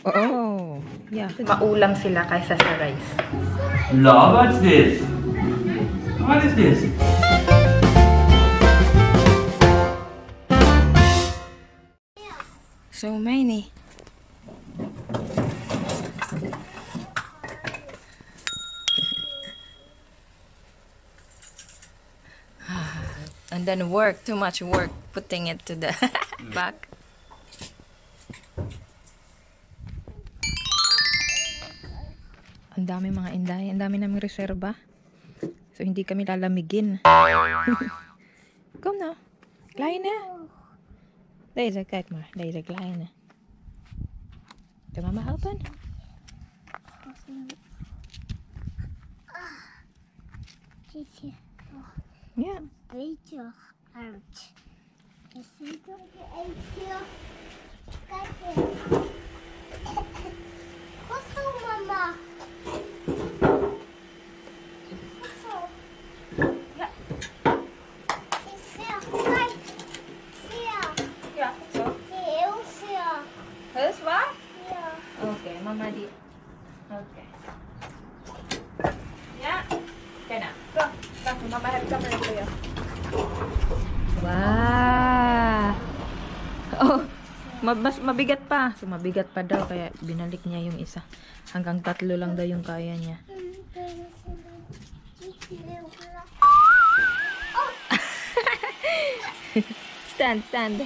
Oh, yeah. Maulam sila kaysa sa rice. Love, what's this? What is this? So many. And then work, too much work, putting it to the back. Ang dami mga inday, ang dami naming reserba. So hindi kami lalamigin. Kom nou, kleine. Deze, kijk maar, deze kleine. Kan mama helpen? Ja. Beetje uit. Je ziet ook eentje. Kijk eens. Goed zo, mama. Goed zo. Ja. Is veel. Kijk. Veel. Ja, goed zo. Heel veel. Heus waar? Ja. Oké, mama die. Oké. Ja. Kijk nou. Kom. Wacht, mama heeft camera voor jou. Wow. Oh, mas mabigat pa. So, mabigat pa daw, kaya binalik niya yung isa. Hanggang 3 lang daw yung kaya niya. Stand.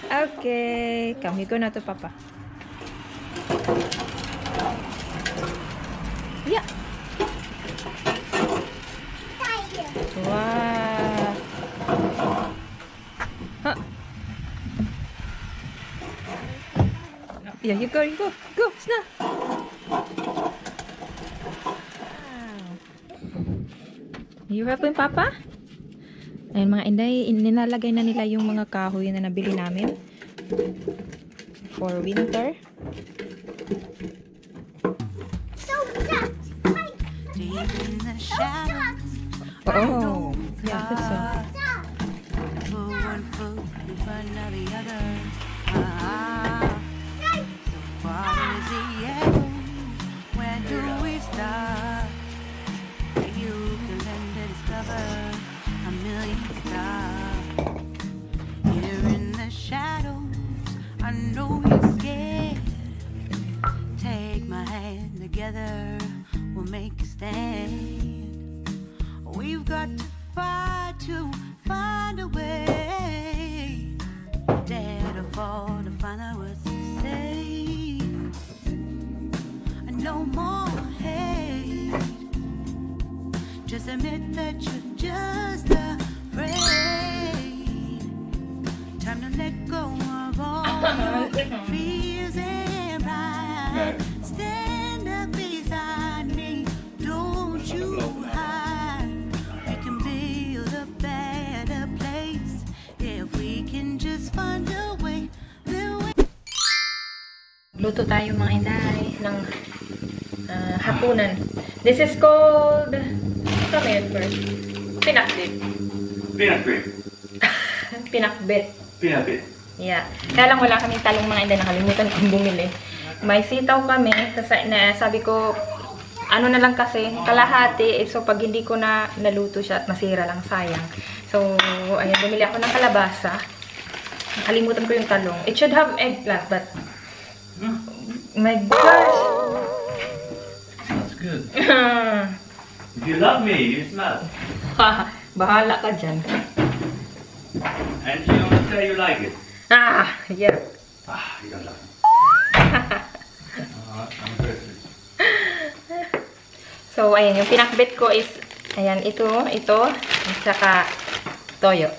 Okay, kami ko na to, papa. Ya. Wah. Huh. Yeah, you go, Sna. You helping Papa? Ayun mga inday, nilalagay na nila yung mga kahoy na nabili namin for winter. Oh, yeah, that's so. Together we'll make a stand. We've got to fight to find a way. Dare to fall to find out what to say. No more hate. Just admit that you're just afraid. Time to let go of all your fears and pride. Stand up beside me, don't you hide. We can build a better place if we can just find a way. Luto tayo mga inday ng hapunan. This is called come here first. Pinakbit. Pinakbit. Yeah. Kaya lang wala kaming talong mga inday, nakalimutan kong bumili. May sitaw kami, sabi ko, ano na lang kasi, kalahati, so pag hindi ko na naluto siya at masira lang, sayang. So, ayan, bumili ako ng kalabasa. Nakalimutan ko yung talong. It should have eggplant, but, my gosh! Smells good. If you love me, you smell. Bahala ka dyan. And you don't say you like it. Ah, yeah. You don't love me. I'm perfect. So, ayan, yung pinakbit ko is, ayan, ito, at saka toyo.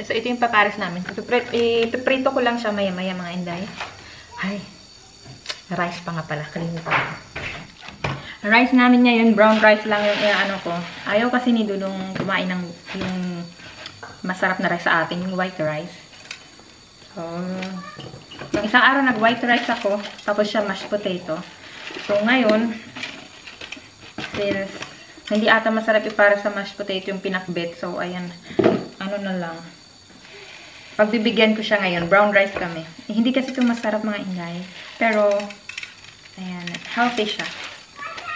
So, ito yung papares namin. Ipiprito ko lang siya maya-maya mga inday. Ay, rice pa nga pala. Kalimutan ko. Rice namin ngayon, brown rice lang yung ano ko. Ayaw kasi ni Dudong kumain ng yung masarap na rice sa atin, yung white rice. So, yung isang araw nag-white rice ako, tapos siya mashed potato. So, ngayon, since hindi ata masarap para sa mashed potato yung pinakbet, so, ayan, ano na lang. Pagbibigyan ko siya ngayon, brown rice kami. Hindi kasi ito masarap mga inday, pero, ayan, healthy siya.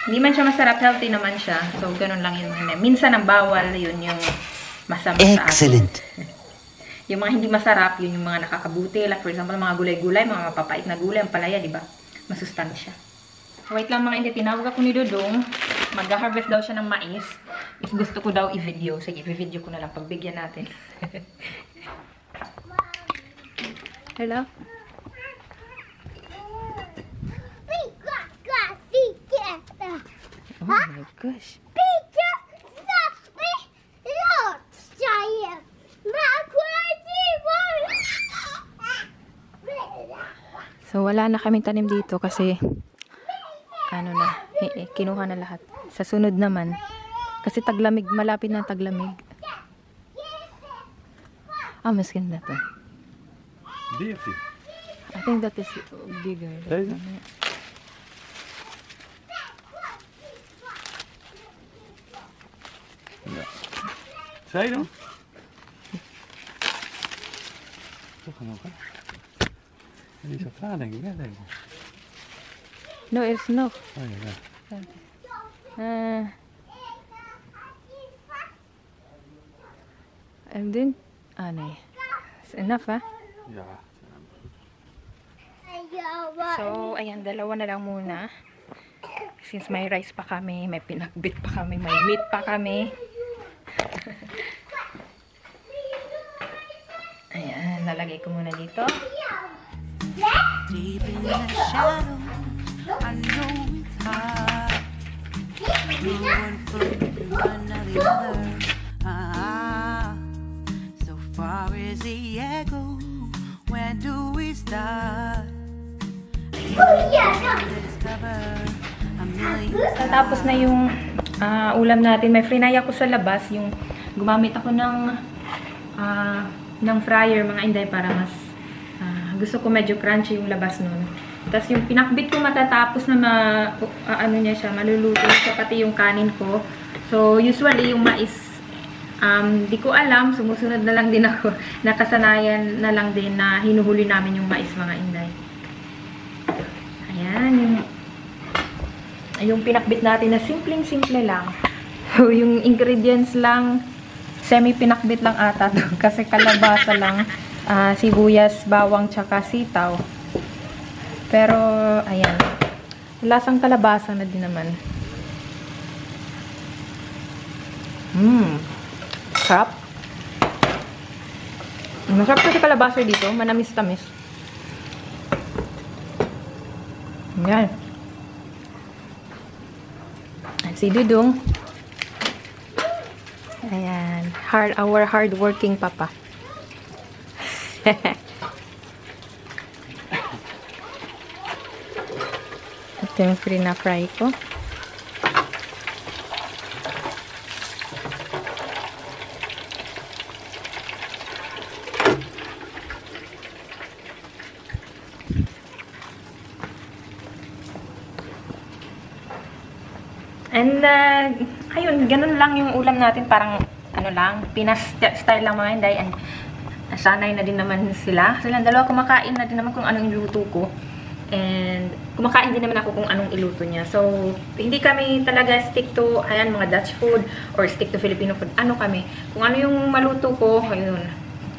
Hindi man siya masarap, healthy naman siya. So, ganun lang yun. Minsan ang bawal, yun yung masama sa atin. Excellent. Yung mga hindi masarap, yun yung mga nakakabuti. Like for example, mga gulay-gulay, mga mapapait na gulay, ang palaya, di ba? Masustansya. Wait lang mga hindi, tinawag ako ni Dodong. Mag-harvest daw siya ng mais. If gusto ko daw i-video. Sige, i-video ko na lang. Pagbigyan natin. Hello? Oh my gosh. So, wala na kaming tanim dito kasi ano na, kinuha na lahat. Sa sunod naman, kasi taglamig, malapit na taglamig. Ah, mas ganda to. Beauty. I think that is bigger. Hey. Säg då. Så kan man gå. Det är så färdig med det. No, it's no. Oj, ja. And then, ano it's enough, ah. Ja. So, ayan, dalawa na lang muna. Since may rice pa kami, may pinakbit pa kami, may meat pa kami. Ayan, lalagay ko muna dito. Deep in the shadow, I know it's hard. No one for one or the other. So far as the echo, where do we start? Discover a million. Tapos na yung ulam natin. May frinay ako sa labas. Yung gumamit ako ng fryer mga inday para mas gusto ko medyo crunchy yung labas nun. Tapos yung pinakbit ko matatapos na ano niya siya, maluluto siya pati yung kanin ko. So usually yung mais di ko alam, sumusunod na lang din ako. Nakasanayan na lang din na hinuhuli namin yung mais mga inday. Ayan, yung pinakbit natin na simpleng-simple lang. So, yung ingredients lang, semi-pinakbit lang ata to. Kasi kalabasa lang, sibuyas, bawang, tsaka sitaw. Pero, ayan. Lasang kalabasa na din naman. Sarap. Masarap kasi kalabasa dito. Manamis-tamis. Ayan. Si Dudong. Ayan. Our hard-working papa. Ito yung free na fry ko. And, ayun, ganun lang yung ulam natin. Parang, ano lang, Pinas style lang mga Inday. And, nasanay na din naman sila. Silang dalawa kumakain na din naman kung anong iluto ko. And, kumakain din naman ako kung anong iluto niya. So, hindi kami talaga stick to, ayan, mga Dutch food or stick to Filipino food. Ano kami? Kung ano yung maluto ko, ayun,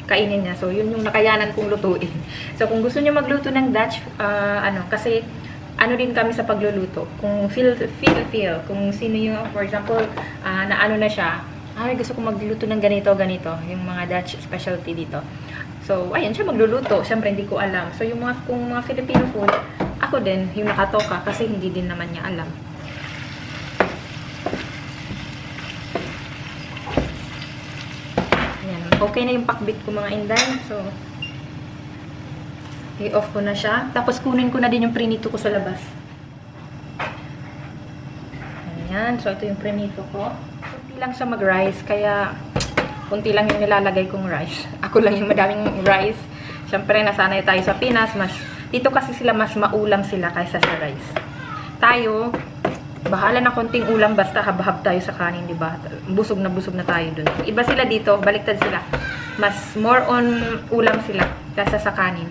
kainin niya. So, yun yung nakayanan kong lutuin. So, kung gusto niyo magluto ng Dutch, kasi, ano din kami sa pagluluto. Kung feel. Kung sino yung, for example, na ano na siya, ay, gusto ko magluto ng ganito. Yung mga Dutch specialty dito. So, ayun, siya magluluto. Siyempre, hindi ko alam. So, yung kung mga Filipino food, ako din, yung nakatoka, kasi hindi din naman niya alam. Ayan, okay na yung pakbit ko mga Inday. So, i-off ko na siya. Tapos kunin ko na din yung prinito ko sa labas. Ayan. So, ito yung prinito ko. Hindi lang siya mag-rice. Kaya, kunti lang yung nilalagay kong rice. Ako lang yung madaming rice. Siyempre, nasanay tayo sa Pinas. Dito kasi sila mas maulam sila kaysa sa rice. Tayo, bahala na konting ulam basta habahab tayo sa kanin, di ba? Busog na tayo dun. Iba sila dito, baliktad sila. Mas more on ulam sila kaysa sa kanin.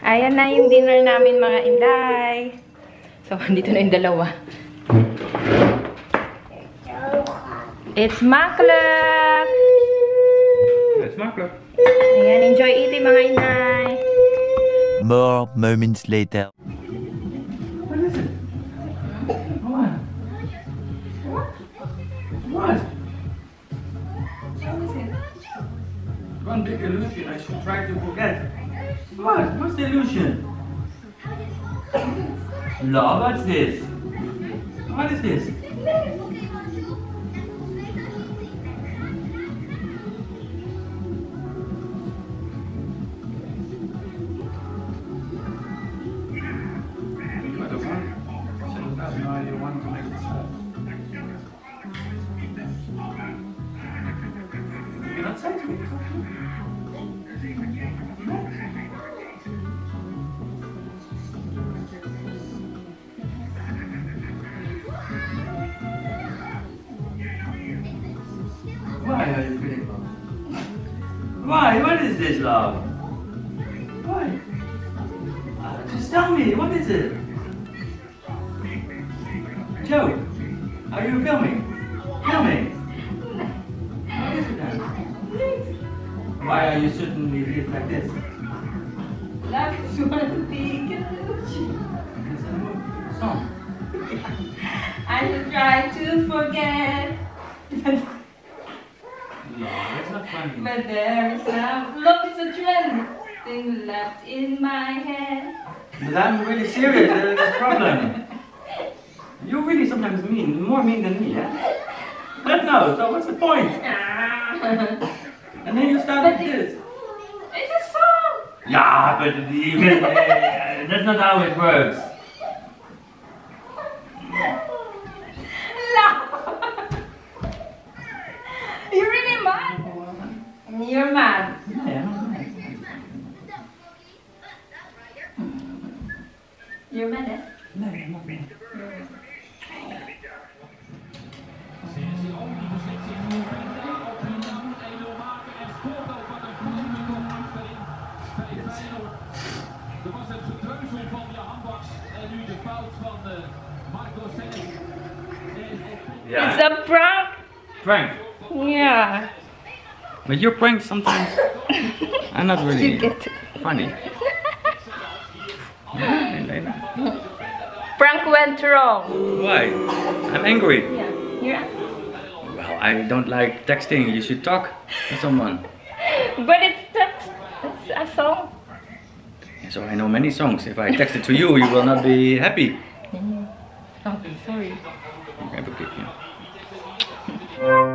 Ayan na yung dinner namin, mga inday. So, dito na yung dalawa. It's maklak! It's makkelijk. Ayan, enjoy eating, mga inday. More moments later. What is it? What? What? What is it? One big illusion. I should try to forget. What? What's the illusion? Love, what's this? What is this? Why are you feeling love? Why? What is this, love? Why? Just tell me, what is it? Joe, are you filming? Filming? What is it then? Why are you shooting me like this? Love is one big illusion. It's a song. I should try to forget. No, that's not funny. But there is love is a trend thing left in my head. But I'm really serious, there's a problem. You really sometimes more mean than me, yeah? But no, so what's the point? And then you start with this. It's a song. Yeah, but even, that's not how it works. You're really mad. You're mad. Yeah, You're mad, eh? no, I'm not mad. It's a prank. Prank. Yeah. But your pranks sometimes are not really You get it. funny. Prank went wrong. Why? I'm angry. Yeah. You're. Well, I don't like texting. You should talk to someone. But it's a song. So I know many songs. If I text it to you, you will not be happy. Okay, sorry. Okay, but good, yeah.